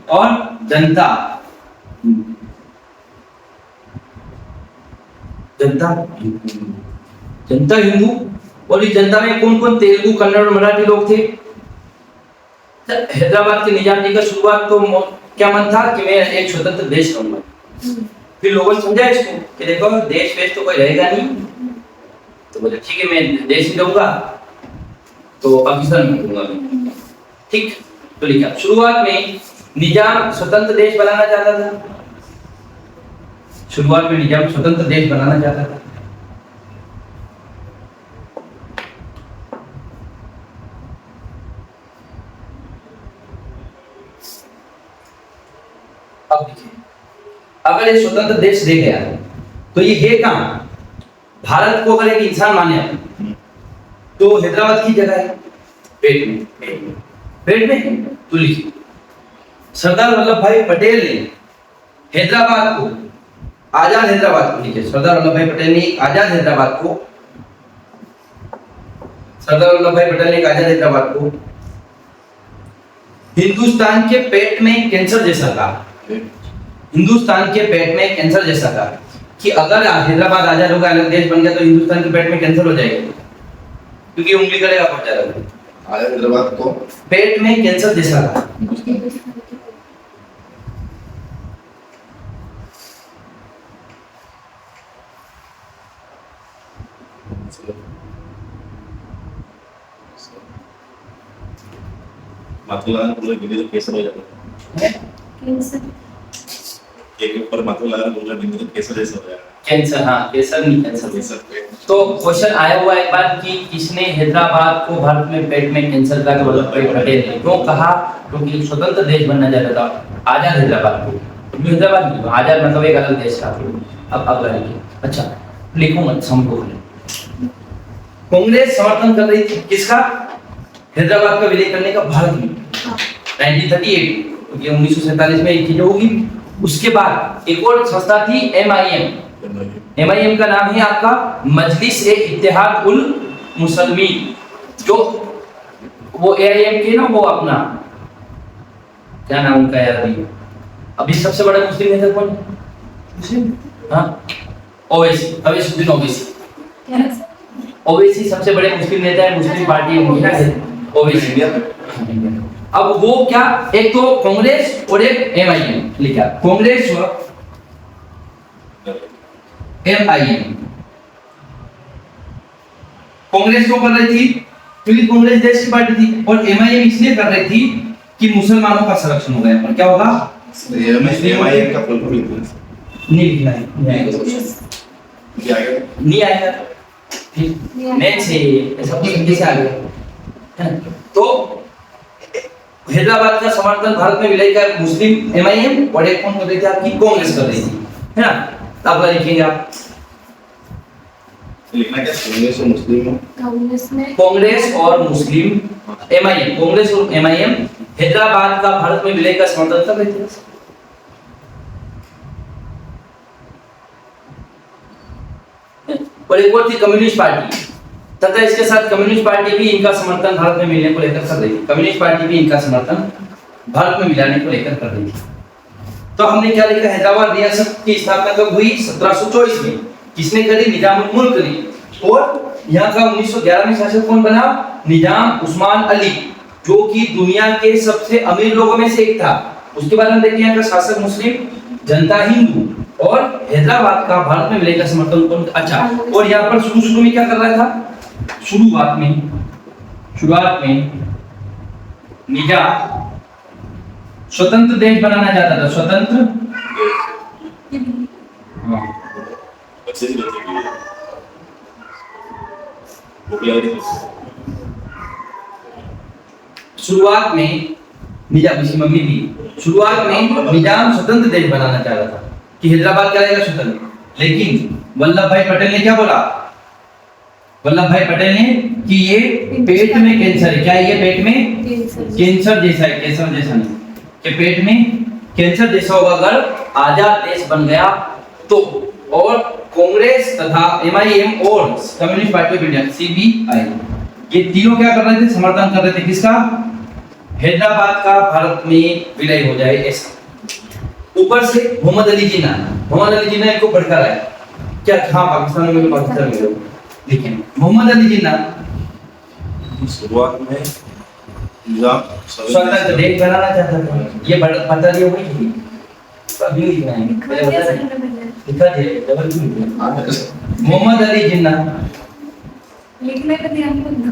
और जनता जनता जनता हिंदू। और इस जनता में कौन कौन तेलुगु, कन्नड़ और मराठी लोग थे। हैदराबाद के निजाम जी का शुरुआत तो क्या मन था कि मैं एक स्वतंत्र देश रहूंगा। फिर लोगों ने समझा इसको कि देखो देश वेश तो कोई रहेगा नहीं, तो बोले ठीक है मैं देश ही रहूंगा, तो पाकिस्तान में रहूंगा मैं, ठीक। तो लिखा शुरुआत में निजाम स्वतंत्र देश बनाना चाहता था, शुरुआत में निजाम स्वतंत्र देश बनाना चाहता था। अब देखिए, अगर ये स्वतंत्र देश दे गया तो ये है कहां? भारत को अगर एक इंसान माने तो हैदराबाद की जगह है पेट में, पेट में। तो लिखिए सरदार वल्लभ भाई पटेल ने हैदराबाद को, आजाद हैदराबाद को, लिखिए सरदार वल्लभ भाई पटेल ने आजाद हैदराबाद को, सरदार वल्लभ भाई पटेल ने आजाद हैदराबाद को हिंदुस्तान के पेट में कैंसर जैसा कहा, हिंदुस्तान के पेट में कैंसर जैसा था, कि अगर हैदराबाद आजाद होगा, अलग देश बन गया, तो हिंदुस्तान के पेट में कैंसर हो जाएगा, क्योंकि उंगली करेगा पड़ जाएगा। आजाद हैदराबाद को पेट में कैंसर जैसा था। माथुला पूरे गिनी तो कैसे हो जाता है, एक ऊपर माथुला पूरे गिनी तो कैसे जैसा हो जाएगा, कैंसर, हाँ कैंसर नहीं, कैंसर। कैंसर पे तो क्वेश्चन आया हुआ एक बार कि किसने हैदराबाद को भारत में पेट में कैंसर का, वल्लभ भाई पटेल ने। क्यों कहा? क्योंकि स्वतंत्र देश बनना चाहता था, आजाद हैदराबाद को, हैदराबाद नहीं, आजाद मतलब एक अलग देश था। अब अगला लिखिए, अच्छा लिखूंगा समझो। कांग्रेस समर्थन कर रही थी किसका? हैदराबाद का विलय करने का, भारत में 1938, क्योंकि 1947 में एक चीज होगी। उसके बाद एक और संस्था थी MIM, MIM का नाम है आपका मजलिस ए इत्तेहाद उल मुसलमीन, जो वो AIM के ना, वो अपना क्या नाम उनका यार, अभी सबसे बड़ा मुस्लिम नेता कौन है? हाँ ओवैसी, अवैसुद्दीन ओवैसी, ओवैसी सबसे बड़े मुस्लिम नेता है, मुस्लिम पार्टी उनकी ना है ओवैसी। अब वो क्या, एक तो कांग्रेस और एक MIM लिखा, कांग्रेस व MIM। कांग्रेस क्यों कर रही थी? क्योंकि कांग्रेस देश की पार्टी थी, और MIM इसलिए कर रही थी कि मुसलमानों का संरक्षण हो गया। पर क्या होगा? MIM का फुल फॉर्म नहीं लिखना है, नहीं आएगा, नेक्स्ट से ऐसा कुछ कैसे आ गया? तो हैदराबाद का समर्थन भारत में विलय का मुस्लिम MIM, और एक कौन कर रही थी आपकी? कांग्रेस कर रही थी, है ना। अब लिखेंगे आप लिखना क्या कांग्रेस और मुस्लिम कांग्रेस में कांग्रेस और मुस्लिम एमआईएम, कांग्रेस और एमआईएम हैदराबाद का भारत में विलय का समर्थन कर रहे थे। और एक और थी कम्युनिस्ट पार्टी, तथा इसके साथ कम्युनिस्ट पार्टी भी इनका समर्थन भारत में मिलने को लेकर कर रही थी। कम्युनिस्ट पार्टी भी इनका समर्थन भारत में मिलाने को लेकर कर रही थी। तो हमने क्या लिखा, हैदराबाद रियासत की स्थापना कब हुई? 1724 में। किसने करी? निजामुल मुल्क ने। और यहाँ का 1911 में शासक कौन बना? निजाम उस्मान अली, जो कि दुनिया के सबसे अमीर लोगों में से एक था। उसके बाद हम देखते हैं यहाँ का शासक मुस्लिम, जनता हिंदू, और हैदराबाद का भारत में विलय का समर्थन कौन? अच्छा, और यहाँ पर शुरू में क्या कर रहा था? शुरुआत में निजाम स्वतंत्र देश बनाना चाहता था। स्वतंत्र अच्छे से बच्चे के लिए पॉपुलैरिटी शुरुआत में निजाम, इसकी मम्मी भी शुरुआत में निजाम स्वतंत्र देश बनाना चाह रहा था कि हैदराबाद क्या रहेगा? स्वतंत्र। लेकिन वल्लभ भाई पटेल ने क्या बोला? वल्लभ भाई पटेल ने कि ये पेट में कैंसर है। क्या है ये? पेट में कैंसर जैसा है, कैंसर जैसा नहीं, कि पेट में कैंसर जैसा होगा अगर आजाद देश बन गया तो। और कांग्रेस तथा एमआईएम और communist party of India CPI, ये तीनों क्या कर रहे थे? समर्थन कर रहे थे किसका? हैदराबाद का भारत में विलय हो जाए ऐसा। ऊपर से मोहम्मद अली जिन्ना इनको भड़का रहा है क्या? हाँ, पाकिस्तान में, पाकिस्तान में। देखिए मोहम्मद अली जिन्ना शुरुआत में निजाम स्वतंत्र देश बनाना चाहता था। ये बता दिया हुई थी, अभी लिखना है, लिखा दिया डबल क्यों? मोहम्मद अली जिन्ना। लिखने का ध्यान मत दो।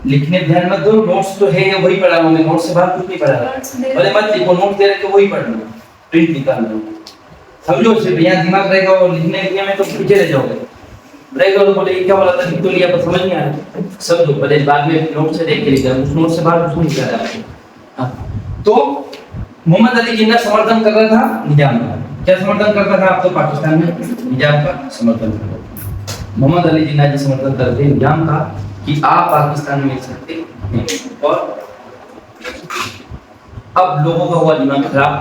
लिखने ध्यान मत दो, नोट्स तो है वही पढ़ा रहा हूं मैं, नोट्स से बाहर कुछ नहीं पढ़ा रहा। भले मत लिखो, नोट दे रहे तो वही पढ़ना, प्रिंट निकाल लो, समझो। सिर्फ यहाँ दिमाग रहेगा और लिखने में तो पीछे रह जाओगे। रहेगा तो बोले क्या बोला था, लिख तो लिया पर समझ नहीं आया, समझो। भले बाद में नोट से देख के लिखा, उस नोट से बाहर कुछ नहीं कर रहा है। तो मोहम्मद अली जिन्ना समर्थन कर रहा था निजाम का। क्या समर्थन करता था? आप तो पाकिस्तान में निजाम का समर्थन कर रहे थे। मोहम्मद अली जिन्ना जी समर्थन करते थे निजाम का कि आप पाकिस्तान में मिल सकते हैं। और अब लोगों का हुआ दिमाग खराब।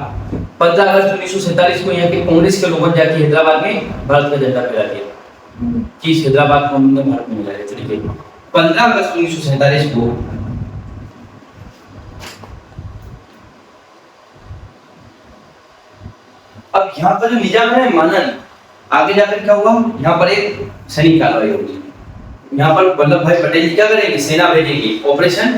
15 अगस्त 1947 को यहाँ के कांग्रेस के लोगों ने जाके हैदराबाद में भारत का झंडा फहरा दिया कि इस हैदराबाद को हमने भारत में मिला दिया। 15 अगस्त 1947 को अब यहाँ का जो निजाम है माना नहीं। आगे जाकर क्या हुआ? यहाँ पर एक सैनिक कार्रवाई होगी। यहाँ पर वल्लभ भाई पटेल जी क्या करेंगे? सेना भेजेंगे, ऑपरेशन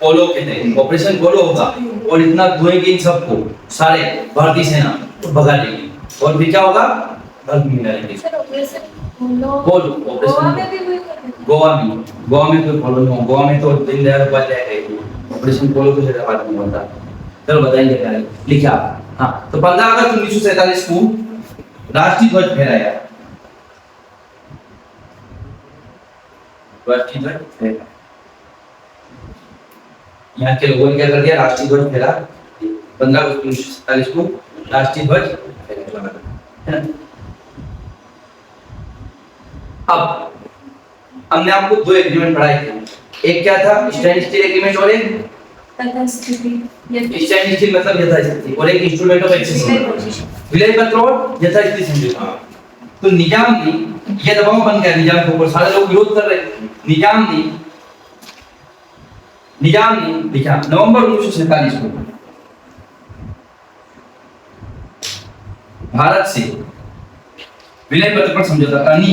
पोलो के तहत। ऑपरेशन पोलो होगा और इतना धोएंगे इन सबको, सारे भारतीय सेना तो भगा देंगे। और फिर क्या होगा? भारत में मिला लेंगे। पोलो ऑपरेशन गोवा में कोई पोलो नहीं, गोवा में तो दीनदयाल उपाध्याय गए। ऑपरेशन पोलो तो हैदराबाद में होता। चलो बताएंगे क्या है, लिखा। हाँ, तो 15 अगस्त 1947 को राष्ट्रीय ध्वज फहराया। राष्ट्रीय ध्वज फहराया, यहाँ के लोगों ने क्या कर दिया? राष्ट्रीय ध्वज फहरा। 15 अगस्त 1947 को राष्ट्रीय ध्वज फहराया। अब हमने आपको दो एग्रीमेंट पढ़ाए थे। एक क्या था? स्टैंड स्टिल एग्रीमेंट, और एक स्टैंड स्टिल मतलब यथास्थिति, और एक इंस्ट्रूमेंट ऑफ एक्सेस विलय पत्र और यथास्थिति समझौता। तो निजाम ने ये दबाव बन गया निजाम के ऊपर, सारे लोग विरोध कर रहे थे। निजाम ने लिखा नवंबर 1947 को भारत से विलय पत्र पर समझौता करनी,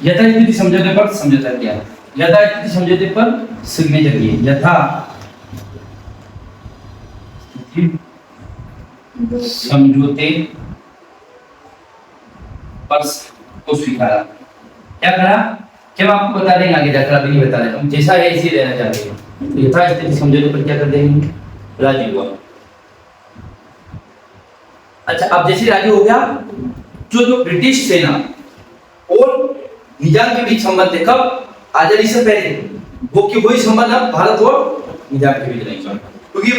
यथास्थिति समझौते पर समझौता किया। यथास्थिति समझौते पर सिग्नेचर किए। समझौते पर को स्वीकारा। क्या करा? क्या आपको बता देंगे आगे जाकर, अभी नहीं बता रहे। हम जैसा है इसी रहना चाहते हैं। तो यथास्थिति समझौते पर क्या कर देंगे? राजी हुआ। अच्छा, अब जैसे राजी हो गया, जो ब्रिटिश सेना और निजाम के बीच संबंध थे कब? आजादी से पहले, वो कि वही संबंध अब भारत और निजाम के बीच नहीं, क्योंकि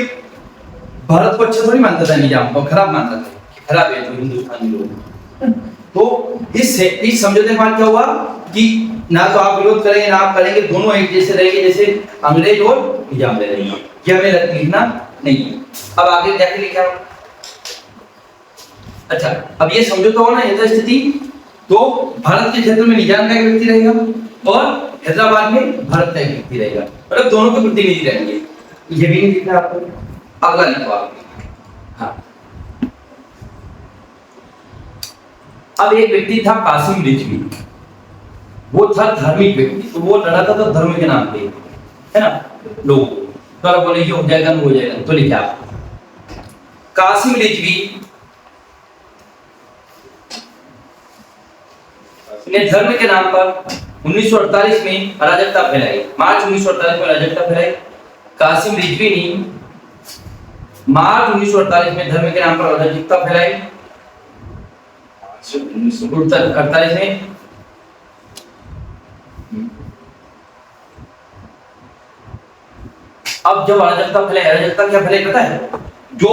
भारत को अच्छा थोड़ी मानता था निजाम, और खराब मानता था कि खराब है तो हिंदुस्तानी लोग। तो इस समझौते के बाद क्या हुआ कि ना तो आप विरोध करेंगे ना आप करेंगे, दोनों एक जैसे रहेंगे जैसे अंग्रेज और निजाम ले रहेंगे। ये हमें लिखना नहीं है। अब आगे जाके लिखा। अच्छा, अब ये समझो तो हो ना यथास्थिति, तो भारत के क्षेत्र में निजाम का एक व्यक्ति रहेगा और हैदराबाद में भारत का एक व्यक्ति रहेगा, मतलब दोनों के प्रतिनिधि रहेंगे। ये भी नहीं लिखना आपको। अगला लिखो आप। हाँ, अब एक व्यक्ति था कासिम रिजवी, वो था धार्मिक व्यक्ति, तो वो लड़ा था तो धर्म के नाम पे, है ना। लोग तो बोले कि हो जाएगा हो जाएगा, तो लिखा कासिम रिजवी ने धर्म के नाम पर 1948 में अराजकता फैलाई। मार्च 1948 में अराजकता फैलाई। कासिम रिजवी ने मार्च 1948 में धर्म के नाम पर अराजकता फैलाई। 1948 में अब जब अराजकता फैलाई, अराजकता क्या फैलाई पता है? जो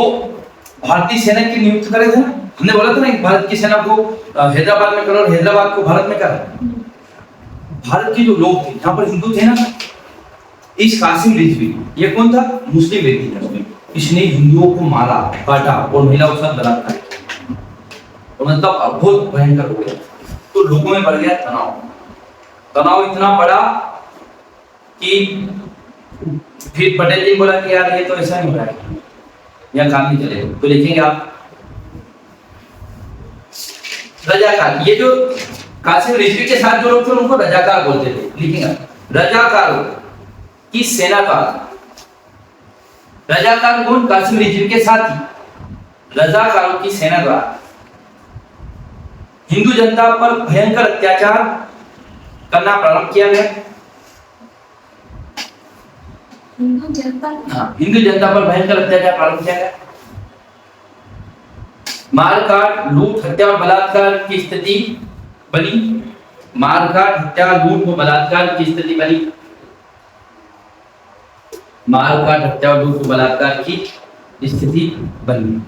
भारतीय सेना की नियुक्त करे थे ना, हमने बोला था ना कि भारत की सेना को हैदराबाद में करो और हैदराबाद को भारत में करा। भारत के जो लोग थे, यहाँ पर हिंदू थे ना, इस कासिम रिजवी, ये कौन था? मुस्लिम व्यक्ति था। इसने हिंदुओं को मारा, काटा और महिलाओं के साथ बलात्कार किया, और मतलब बहुत भयंकर हो गया। तो लोगों में बढ़ गया तनाव। तनाव इतना बड़ा कि फिर पटेल जी बोला कि यार ये तो ऐसा नहीं हो रहा है, यहाँ काम नहीं चलेगा। तो लिखेंगे आप रजाकार। ये जो कासिम रिजवी के साथ जो लोग थे उनको रजाकार बोलते थे। लिखेंगे रजाकारों की सेना का। रजाकार कौन? कासिम रिजवी के साथी रजाकारों की सेना द्वारा हिंदू जनता पर भयंकर अत्याचार करना प्रारंभ किया गया। हिंदू जनता, हाँ, हिंदू जनता पर भयंकर अत्याचार प्रारंभ किया गया। मारकाट, लूट, हत्या और बलात्कार की स्थिति बनी। मारकाट, हत्या, लूट और बलात्कार की स्थिति बनी। मारकाट, हत्या और लूट और बलात्कार की स्थिति बनी।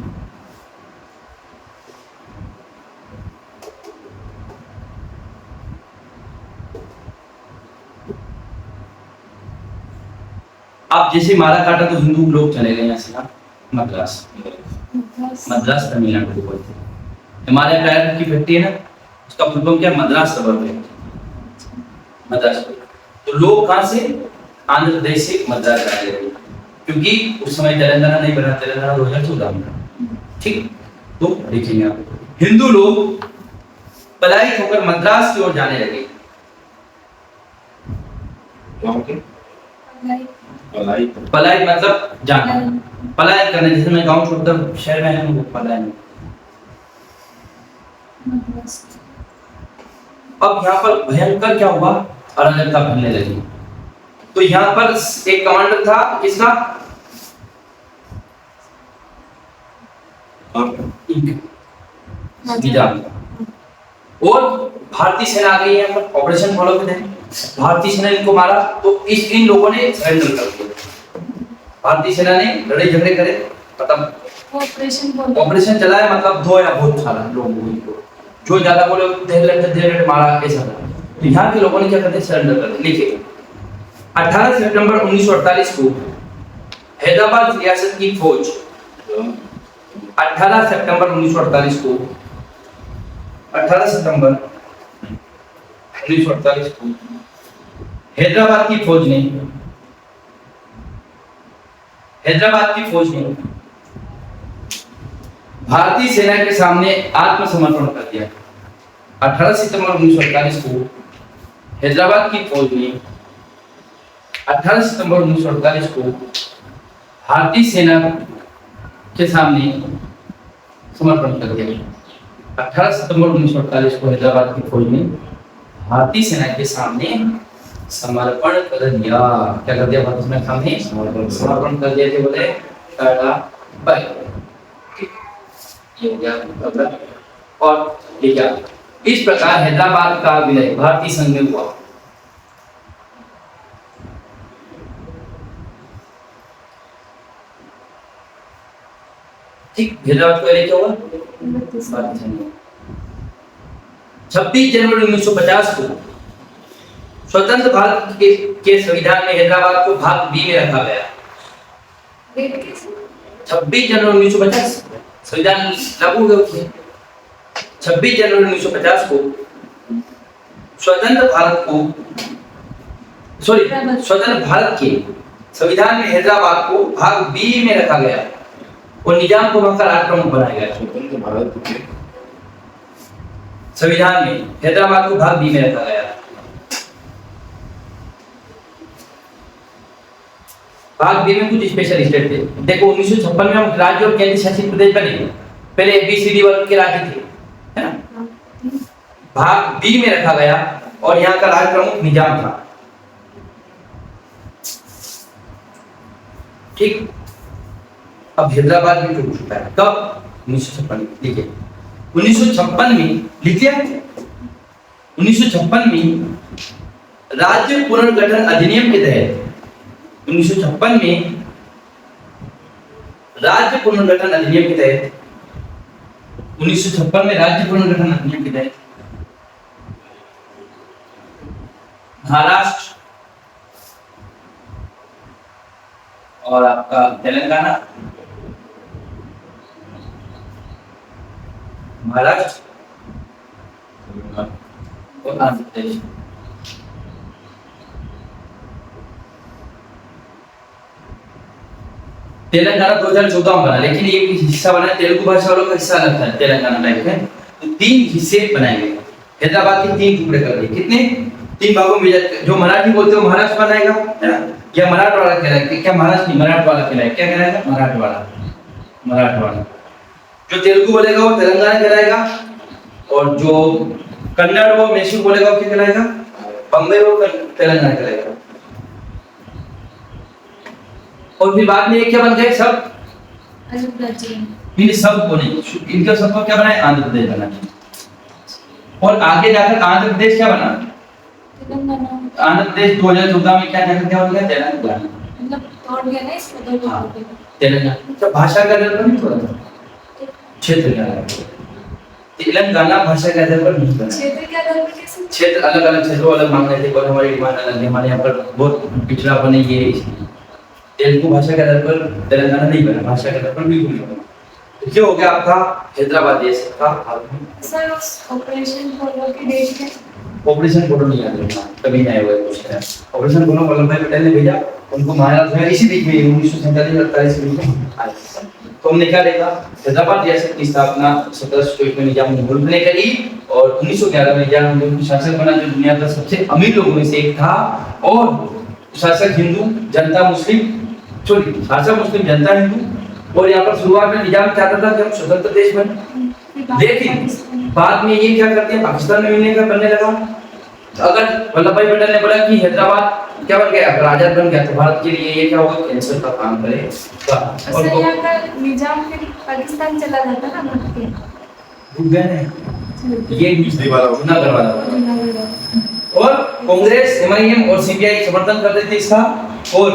आप जैसे मारा काटा तो हिंदू लोग चले गए यहाँ से ना मद्रास। मद्रास तमिलनाडु को बोलते हैं। हमारे टायर की फैक्ट्री है ना, उसका फुल फॉर्म क्या है? Madras rubber factory, Madras. तो लोग कहाँ से? आंध्र प्रदेश से मद्रास आ गए, क्योंकि उस समय तेलंगाना नहीं बना, तेलंगाना 2014 में। ठीक, तो देखेंगे आप, हिंदू लोग पलायित होकर मद्रास की ओर जाने लगे। पलायन मतलब जाना, पलायन करना। जैसे मैं गांव छोड़कर शहर में आया हूं, पलायन। अब यहाँ पर भयंकर क्या हुआ? अराजकता फैलने लगी। तो यहाँ पर एक कमांडर था, किसका? निजाम। और भारतीय सेना आ गई है, ऑपरेशन फॉलो करते हैं। भारतीय सेना इनको मारा, तो इन लोगों ने सरेंडर कर दिया। भारतीय सेना ने लड़ाई झगड़े करे, मतलब ऑपरेशन चलाया, मतलब धोया बहुत सारा लोगों को, जो ज्यादा बोले धीरे मारा, ऐसा था। तो यहाँ के लोगों ने क्या करते? सरेंडर कर दिया। लिखिए 18 सितंबर 1948 को हैदराबाद रियासत की फौज 18 सितंबर 1948 को 18 सितंबर 1948 को हैदराबाद की फौज ने भारतीय सेना के सामने आत्मसमर्पण कर दिया। 18 सितंबर 1948 को हैदराबाद की फौज ने 18 सितंबर 1948 को भारतीय सेना के सामने समर्पण कर दिया। 18 सितंबर 1948 को हैदराबाद की फौज ने भारतीय सेना के सामने समर्पण कर दिया। क्या कर दिया? भारतीय सेना के सामने समर्पण कर दिया। थे बोले ये हो गया। और ये क्या? इस प्रकार हैदराबाद का विलय भारतीय संघ में हुआ। ठीक, हैदराबाद का विलय क्या हुआ? 26 जनवरी 1950 को स्वतंत्र भारत के संविधान में हैदराबाद को भाग बी में रखा गया। डेट कैसे? 26 जनवरी 1950 संविधान लागू हुआ उसमें। 26 जनवरी 1950 को स्वतंत्र भारत के संविधान में हैदराबाद को भाग बी में रखा गया और निजाम को वहां का राष्ट्र प्रमुख बनाया गया। स्वतंत्र भारत के संविधान में हैदराबाद को भाग बी में रखा गया। भाग बी में कुछ स्पेशल स्टेट थे। देखो 1956 में हम राज्य और केंद्र शासित प्रदेश बने। पहले ABCD वर्ग के राज्य थे, है ना। भाग बी में रखा गया और यहाँ का राज प्रमुख निजाम था। ठीक, अब हैदराबाद भी टूट चुका है। कब? 1956 में। लिखिए 1956 में, लिख लिया। 1956 में राज्य पुनर्गठन अधिनियम के तहत 1956 में राज्य पुनर्गठन अधिनियम के तहत 1956 में राज्य पुनर्गठन अधिनियम के तहत महाराष्ट्र और आपका तेलंगाना, महाराष्ट्र और आंध्र प्रदेश तेलंगाना 2014 में बना, लेकिन ये हिस्सा बना तेलुगु भाषा वालों का हिस्सा अलग था। तेलंगाना टाइप में तो 3 हिस्से बनाए गए। हैदराबाद के 3 टुकड़े कर दिए। कितने? 3 भागों में। जो मराठी बोलते हो महाराष्ट्र बनाएगा, है ना, या मराठवाड़ा कहलाएगा। क्या महाराष्ट्र नहीं, मराठवाड़ा कहलाएगा। क्या कहलाएगा? मराठवाड़ा। जो तेलुगु बोलेगा वो तेलंगाना कहलाएगा और जो कन्नड़ वो मैसूर बोलेगा वो क्या कहलाएगा? बम्बई वो तेलंगाना कहलाएगा। और फिर बाद में ये क्या बन गए? सब सब को नहीं, इनका सबको क्या बनाए? आंध्र प्रदेश बना। और आगे जाकर आंध्र प्रदेश क्या बना? आंध्र प्रदेश 2014 में क्या जाकर क्या बन गया? तेलंगाना। मतलब तोड़ गया ना इसमें तो तेलंगाना। तो भाषा का आधार पर नहीं थोड़ा क्षेत्र का आधार पर। तेलंगाना भाषा के आधार पर नहीं बना। क्षेत्र के आधार पर कैसे? क्षेत्र अलग अलग क्षेत्रों अलग मांग रहे थे और हमारी डिमांड अलग है। हमारे यहाँ पर बहुत पिछड़ापन है ये। तेलुगु भाषा के आधार पर तेलंगाना नहीं बना, भाषा के आधार पर बिल्कुल नहीं बना। तो ये हो गया आपका हैदराबाद देश का। सर उस ऑपरेशन पोलो की डेट क्या? ऑपरेशन पोलो नहीं याद रखना, कभी नहीं आएगा क्वेश्चन है। ऑपरेशन पोलो वल्लभ भाई पटेल ने भेजा, उनको महाराष्ट्र में इसी बीच में 1947-48 में आया। तो हमने क्या देखा? हैदराबाद रियासत की स्थापना 1724 में निजाम उल मुल्क ने करी और 1911 में निजाम उल मुल्क शासक बना, जो दुनिया का सबसे अमीर लोगों में से एक था। और शासक हिंदू, जनता मुस्लिम, शासक मुस्लिम, जनता हिंदू। और यहाँ पर शुरुआत में निजाम चाहता था कि हम स्वतंत्र देश बने, लेकिन बाद में ये क्या करते हैं? पाकिस्तान में मिलने का करने लगा। तो अगर वल्लभ भाई पटेल ने बोला कि हैदराबाद क्या बन गया? अगर आजाद बन गया तो भारत के लिए ये क्या होगा? कैंसर का काम करेगा। और यहाँ का निजाम फिर पाकिस्तान चला जाता ना, डूब गए नहीं ये पिछली बार ना करवा। और कांग्रेस, MIM और CPI समर्थन कर रहे थे इसका। और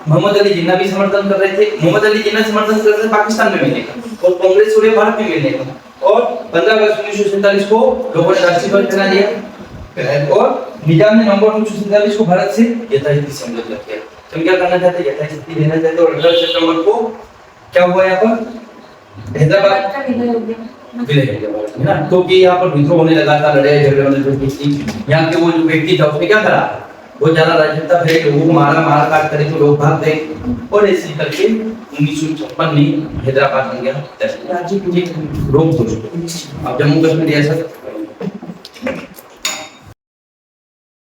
मोहम्मद अली जिन्ना भी समर्थन कर रहे थे। मोहम्मद अली जिन्ना समर्थन कर रहे थे पाकिस्तान में मिलने का और कांग्रेस और भारत में मिलने का। और 15 अगस्त 1947 को लोगों ने राष्ट्रीय ध्वज फहरा दिया और निजाम ने नवंबर 1947 को भारत से यथास्थिति समझौता किया। तो क्या करना चाहते? यथास्थिति लेना चाहते। और 18 सितंबर को क्या हुआ? यहाँ पर हैदराबाद का विलय हो गया, है ना, क्योंकि यहाँ पर विद्रोह होने लगा था, लड़ाई झगड़े होने लगे। यहाँ के वो जो व्यक्ति था उसने क्या करा? वो ज्यादा राजनेता थे, लोगों को मारा काट करे तो लोग भाग गए। और ऐसे करके 1956 में हैदराबाद बन गया राज्य। रोक हो चुका। अब जम्मू कश्मीर रियासत